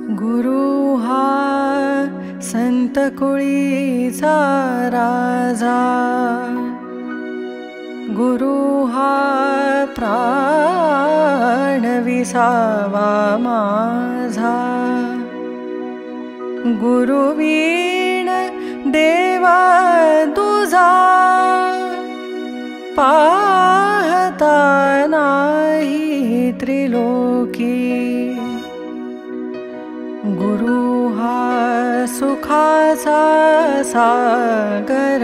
गुरु हा संत कुळीचा राजा, गुरु हा प्राण विसावा माझा, गुरुवीण देवा तुझा पाहता नाही त्रिलोकी। गुरु हा सुखाचा सागर,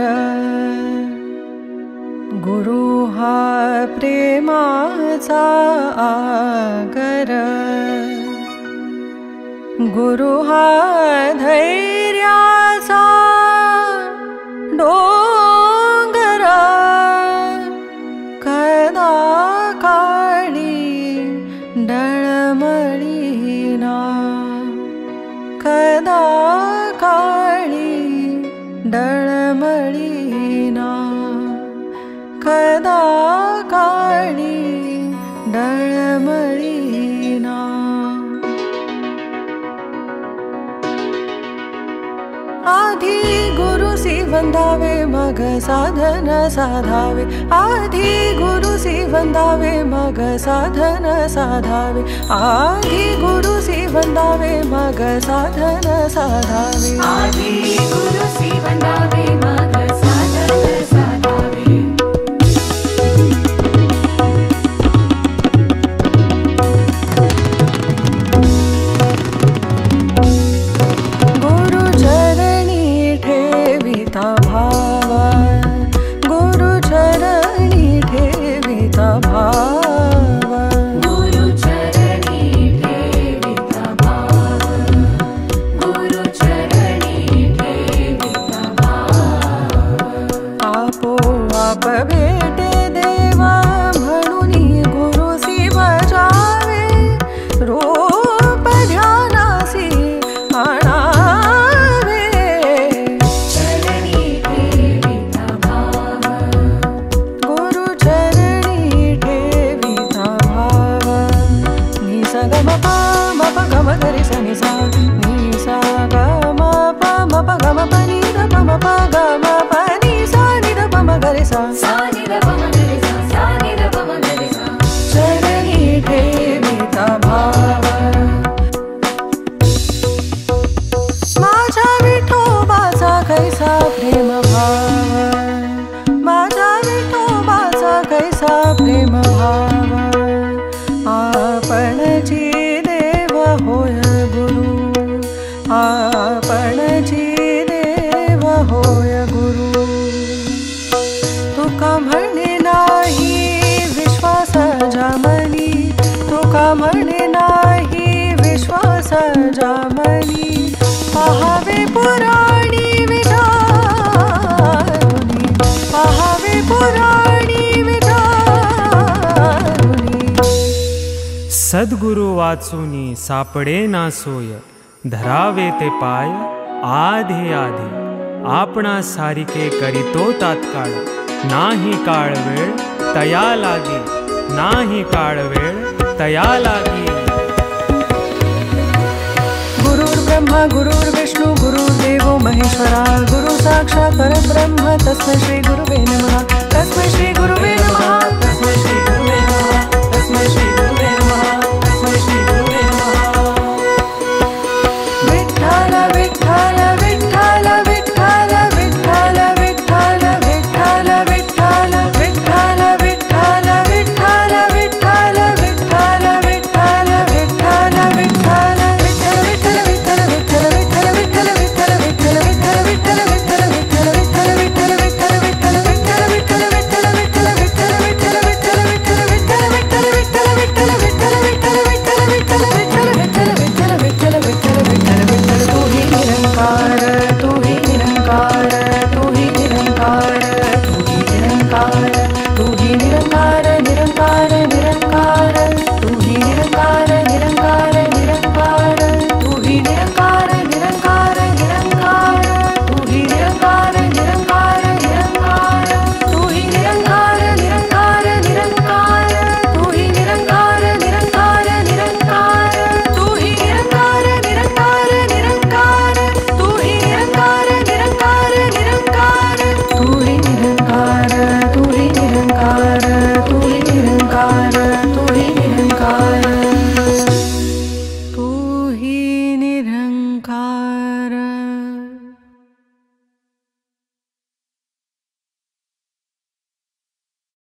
गुरु हा प्रेमाचा आगर, गुरु हा धैर्याचा डोंगर, कदा काळी डळमळीना, कदा काळी डळमळीना, कदा काळी डळमळीना। आधी गुरुसी वंदावे मग साधन साधावे, आधी गुरुसी वंदावे मग साधन साधावे, आधी गुरुसी वंदावे मग साधन साधावे, आधी गुरुसी वंदावे मग साधन साधावे। भेटे देवा म्हणूनी गुरुसी बजावे, रूप ध्यानासी आणावे, चरणी ठेविता भाव, गुरु चरणी ठेविता भाव। निसा ग म प म प ग म ग रे सा नि सा, निसा ग म प म प ग म प नि द प म प ग म प नि सा नि द प म ग रे सा, चरणी ठेविता भाव। माझ्या विठोबाचा कैसा प्रेम भाव, माझ्या विठोबाचा कैसा प्रेम भाव। आपणची देव होय गुरु, आपणची देव होय गुरु। तुका म्हणे नाही विश्वास जामनी, तुका म्हणे नाही विश्वास जामनी, पहावे पुराणी विचारुनी, पहावे पुराणी विचारुनी। सद्गुरु वाचुनी सापडे ना सोय, धरावे ते पाय आधी आधी, आपणा सारिके करीतो तात्काळ, नाही काळ वेळ तया लागी, नाही काळ वेळ तया लागी। गुरुर्ब्रह्मा गुरुर्विष्णु गुरुर्देवो महेश्वरा, गुरु साक्षात् परब्रह्म तस्मै श्री गुरुवे नमः, तस्मै श्री गुरुवे नमः, तस्मै श्री गुरुवे नमः, तस्मै श्री गुरुवे नमः, तस्मै श्री गुरुवे नमः। विठ्ठल विठ्ठल विठ्ठल विठ्ठल विठ्ठल विठ्ठल विठ्ठल विठ्ठल विठ्ठल विठ्ठल विठ्ठल विठ्ठल विठ्ठल विठ्ठल विठ्ठल विठ्ठल विठ्ठल नमस्कार